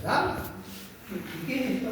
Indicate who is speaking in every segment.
Speaker 1: ¿verdad? ¿Y qué es esto?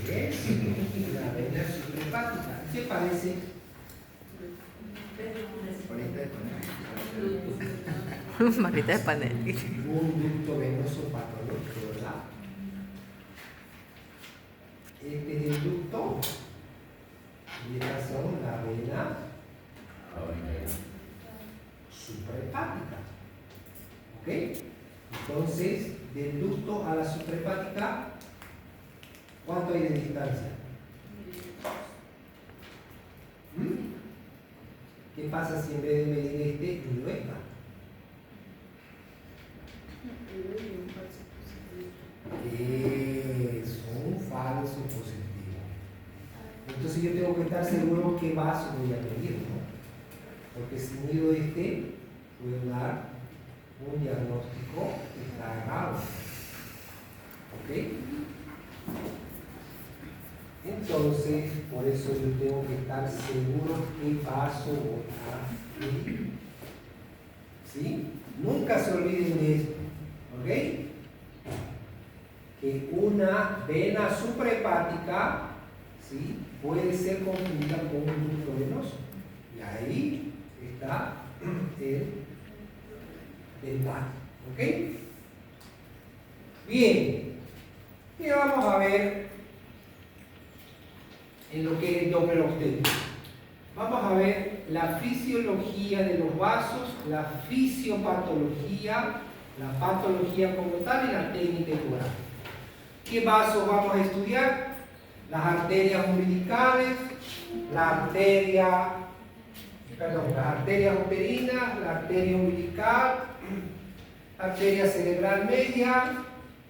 Speaker 1: Es la vena suprahepática. ¿Qué parece?
Speaker 2: Marita de panel.
Speaker 1: Un ducto venoso patológico, ¿verdad? Este es el ducto y estas son las venas suprahepática. ¿Ok? Entonces, del ducto a la suprahepática, ¿cuánto hay de distancia? ¿Qué pasa si en vez de medir este, mido esta? Es un falso positivo. Entonces yo tengo que estar seguro qué vaso voy a medir, ¿no? Porque si mido este, puedo dar un diagnóstico que está errado. ¿Ok? Entonces, por eso yo tengo que estar seguro qué vaso voy a medir. ¿Sí? Nunca se olviden de esto. ¿Ok? Que una vena suprahepática, ¿sí?, puede ser confundida con un ducto venoso. Y ahí está el dato. ¿Ok? Bien. Y vamos a ver en lo que es el Doppler obstétrico. Vamos a ver la fisiología de los vasos, la fisiopatología, la patología como tal y la técnica ecográfica. ¿Qué vasos vamos a estudiar? Las arterias umbilicales, las arterias uterinas, la arteria umbilical, arteria cerebral media,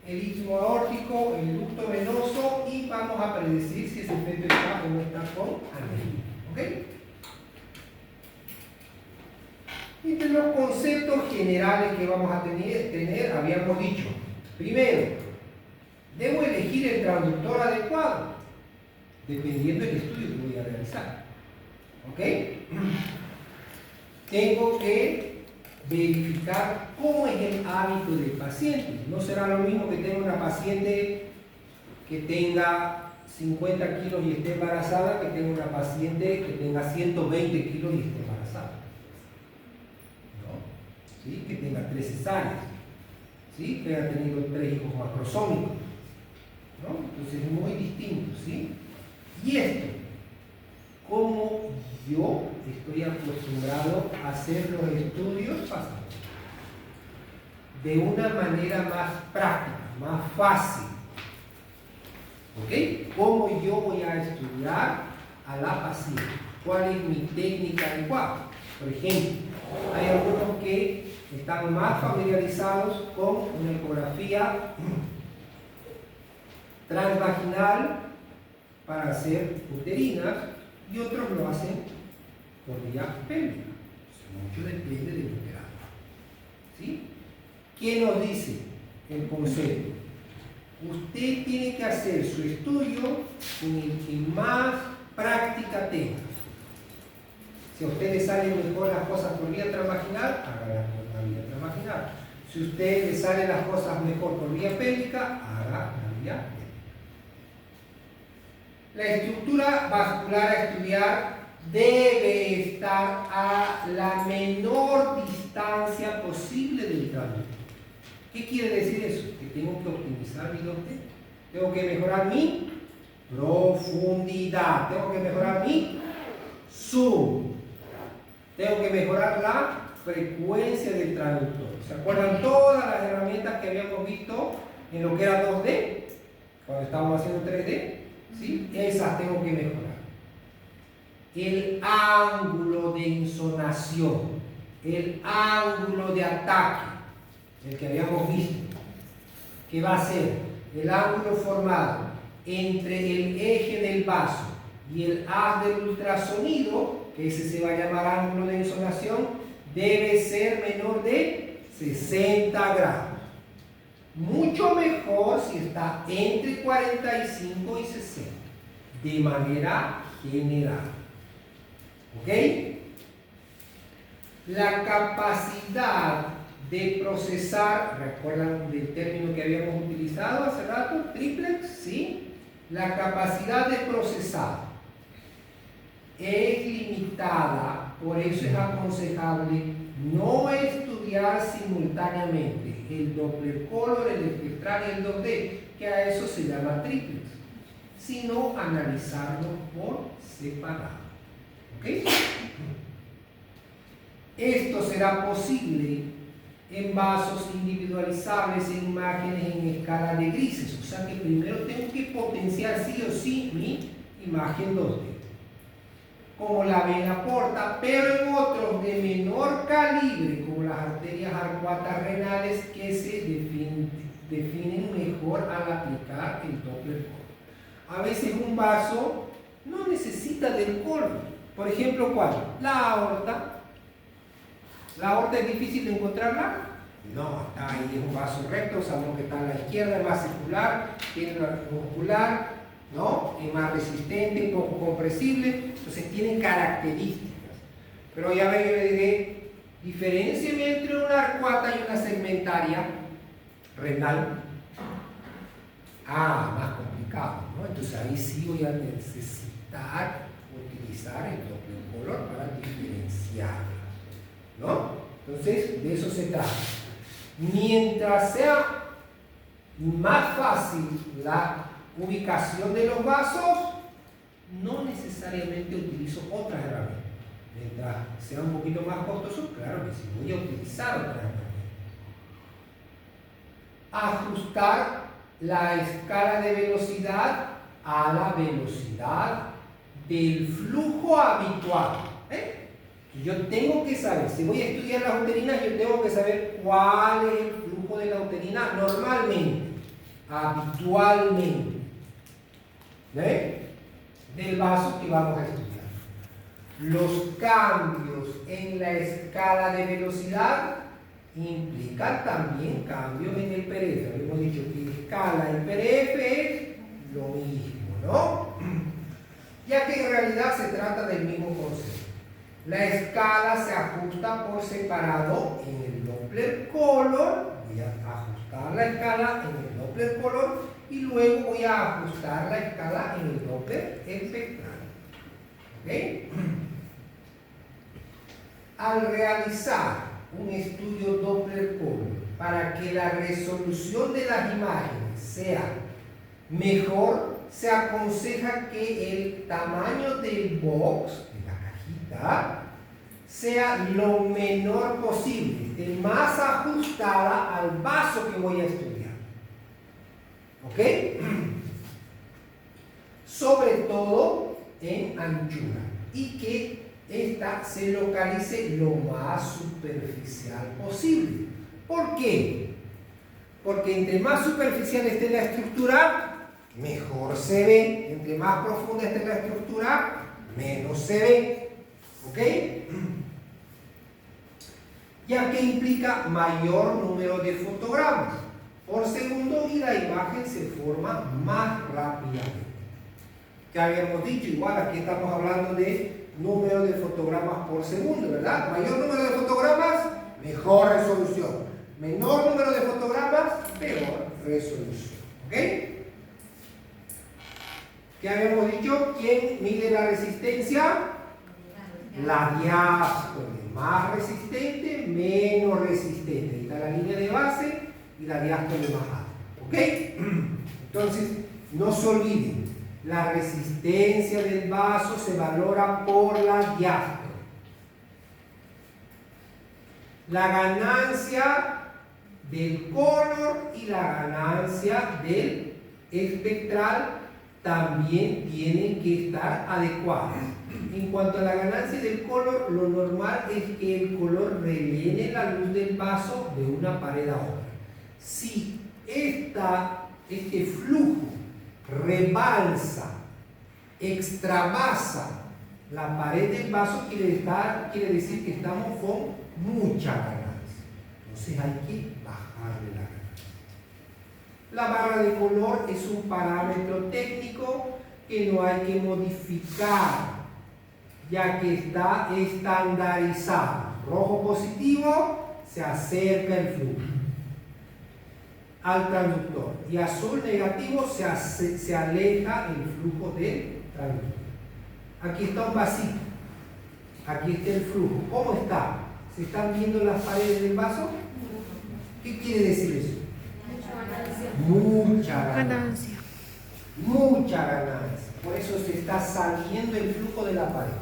Speaker 1: el istmo aórtico, el ducto venoso, y vamos a predecir si ese feto está o no está con anemia. ¿Ok? Entre los conceptos generales que vamos a tener habíamos dicho, primero, debo elegir el transductor adecuado, dependiendo del estudio que voy a realizar. ¿Ok? Tengo que verificar cómo es el hábito del paciente. No será lo mismo que tenga una paciente que tenga 50 kilos y esté embarazada que tenga una paciente que tenga 120 kilos y esté embarazada. ¿No? ¿Sí? Que tenga 3 cesáreas. ¿Sí? Que haya tenido 3 hijos macrosómicos. ¿No? Entonces es muy distinto, ¿sí? Y esto, como yo estoy acostumbrado a hacer los estudios de una manera más práctica, más fácil. ¿Ok? ¿Cómo yo voy a estudiar a la paciente? ¿Cuál es mi técnica adecuada? Por ejemplo, hay algunos que están más familiarizados con una ecografía transvaginal para hacer uterinas y otros lo hacen por vía pélvica. Mucho depende del operante. ¿Sí? ¿Qué nos dice el concepto? Usted tiene que hacer su estudio con el que más práctica tenga. Si a usted le salen mejor las cosas por vía transvaginal, hágala por la vía transvaginal. Si a usted le salen las cosas mejor por vía pélvica, haga la vía pélvica. La estructura vascular a estudiar debe estar a la menor distancia posible del transductor. ¿Qué quiere decir eso? Que tengo que optimizar mi dote, tengo que mejorar mi profundidad, tengo que mejorar mi zoom, tengo que mejorar la frecuencia del transductor. ¿Se acuerdan todas las herramientas que habíamos visto en lo que era 2D? Cuando estábamos haciendo 3D, ¿sí? Esas tengo que mejorar. El ángulo de insonación, el ángulo de ataque, el que habíamos visto, que va a ser el ángulo formado entre el eje del vaso y el haz del ultrasonido, que ese se va a llamar ángulo de insonación, debe ser menor de 60 grados. Mucho mejor si está entre 45 y 60, de manera general. ¿Ok? la capacidad de procesar, ¿recuerdan del término que habíamos utilizado hace rato? Triplex, ¿sí? La capacidad de procesar es limitada, por eso es aconsejable no estudiar simultáneamente el Doppler color, el espectral y el 2D, que a eso se llama triplex, sino analizarlos por separado. ¿Ok? Esto será posible en vasos individualizables en imágenes en escala de grises, o sea que primero tengo que potenciar sí o sí mi imagen 2D, como la vena porta, pero en otros de menor calibre, como las arterias arcuatas renales, que se definen mejor al aplicar el Doppler color. A veces un vaso no necesita del color. Por ejemplo, ¿cuál? La aorta. ¿La aorta es difícil de encontrarla? No, está ahí, es un vaso recto, sabemos que está a la izquierda, es más circular, tiene una muscular, ¿no? Es más resistente, poco compresible, entonces tiene características. Pero ya ven, yo le diré, diferenciame entre una arcuata y una segmentaria renal. Más complicado, ¿no? Entonces ahí sí voy a necesitar utilizar el Doppler color para diferenciar, ¿no? Entonces, de eso se trata. Mientras sea más fácil la ubicación de los vasos, no necesariamente utilizo otras herramientas. Mientras sea un poquito más costoso, claro que sí, voy a utilizar otras herramientas. Ajustar la escala de velocidad a la velocidad del flujo habitual. Yo tengo que saber, si voy a estudiar las uterinas, yo tengo que saber cuál es el flujo de la uterina normalmente, habitualmente, del vaso que vamos a estudiar. Los cambios en la escala de velocidad implican también cambios en el PRF. Habíamos dicho que escala y PRF es lo mismo, ¿no? Ya que en realidad se trata del mismo concepto. La escala se ajusta por separado en el Doppler color. Voy a ajustar la escala en el Doppler color y luego voy a ajustar la escala en el Doppler espectral. ¿Ok? Al realizar un estudio Doppler color para que la resolución de las imágenes sea mejor, se aconseja que el tamaño del box, sea lo menor posible, esté más ajustada al vaso que voy a estudiar. ¿Ok? Sobre todo en anchura, y que ésta se localice lo más superficial posible. ¿Por qué? Porque entre más superficial esté la estructura, mejor se ve. Entre más profunda esté la estructura, menos se ve. ¿Ok? Ya que implica mayor número de fotogramas por segundo y la imagen se forma más rápidamente. Que habíamos dicho, igual aquí estamos hablando de número de fotogramas por segundo, ¿verdad? Mayor número de fotogramas, mejor resolución. Menor número de fotogramas, peor resolución. ¿Ok? ¿Qué habíamos dicho? ¿Quién mide la resistencia? La diástole, más resistente, menos resistente. Ahí está la línea de base y la diástole más alta. ¿Ok? Entonces, no se olviden, la resistencia del vaso se valora por la diástole. La ganancia del color y la ganancia del espectral también tienen que estar adecuadas. En cuanto a la ganancia del color, lo normal es que el color rellene la luz del vaso de una pared a otra. Si este flujo rebalsa, extravasa la pared del vaso, quiere decir que estamos con mucha ganancia. Entonces hay que bajarle la ganancia. La barra de color es un parámetro técnico que no hay que modificar, ya que está estandarizado. rojo positivo, se acerca el flujo al transductor. Y azul negativo, se aleja el flujo del transductor. Aquí está un vasito. Aquí está el flujo. ¿Cómo está? ¿Se están viendo las paredes del vaso? ¿Qué quiere decir eso? Mucha ganancia. Mucha ganancia. Por eso se está saliendo el flujo de la pared.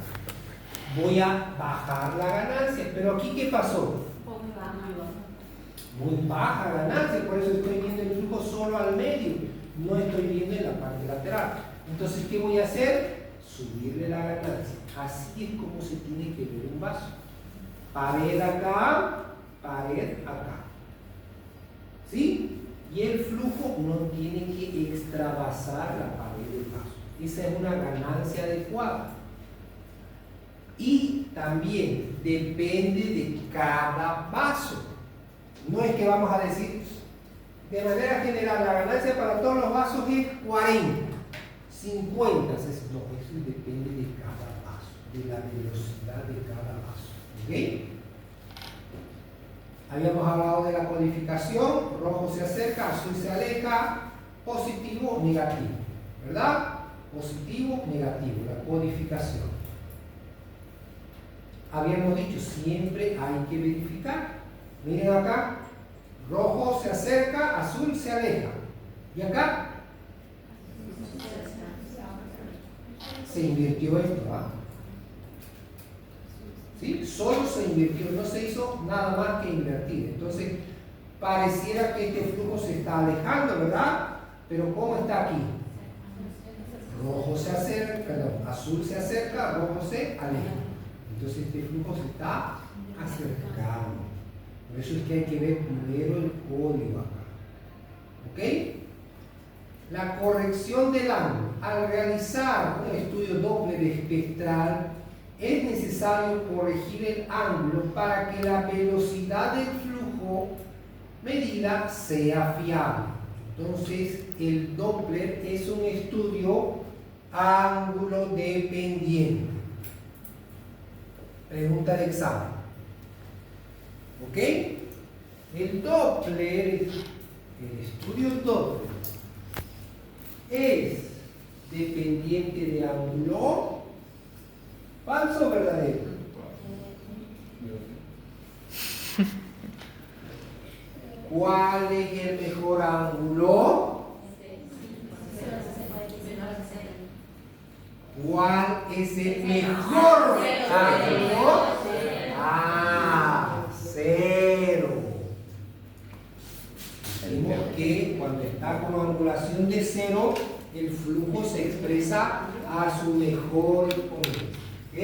Speaker 1: Voy a bajar la ganancia. Pero aquí, ¿qué pasó? Muy baja ganancia. Por eso estoy viendo el flujo solo al medio. No estoy viendo en la parte lateral. Entonces, ¿qué voy a hacer? Subirle la ganancia. Así es como se tiene que ver un vaso. Pared acá, pared acá. ¿Sí? Y el flujo no tiene que extravasar la pared del vaso. Esa es una ganancia adecuada. Y también depende de cada vaso. No es que vamos a decir, de manera general, la ganancia para todos los vasos es 40, 50. No, eso depende de cada vaso, de la velocidad de cada vaso. ¿Ok? Habíamos hablado de la codificación, rojo se acerca, azul se aleja, positivo, negativo, ¿verdad? Positivo, negativo, la codificación. Habíamos dicho, siempre hay que verificar. Miren acá, rojo se acerca, azul se aleja. ¿Y acá? Se invirtió esto, ¿verdad? ¿Sí? Solo se invirtió, no se hizo nada más que invertir. Entonces, pareciera que este flujo se está alejando, ¿verdad? Pero ¿cómo está aquí? Rojo se acerca, perdón, azul se acerca, rojo se aleja. Entonces este flujo se está acercando. Por eso es que hay que ver primero el código acá. ¿Ok? La corrección del ángulo. Al realizar un estudio Doppler espectral, es necesario corregir el ángulo para que la velocidad del flujo medida sea fiable. Entonces, el Doppler es un estudio ángulo dependiente. Pregunta de examen. ¿Ok? El Doppler, el estudio Doppler, es dependiente de ángulo. ¿Falso o verdadero? ¿Cuál es el mejor ángulo? ¿Cuál es el mejor ángulo? Cero. Dijimos que cuando está con angulación de cero, el flujo se expresa a su mejor exponente. ¿Ok?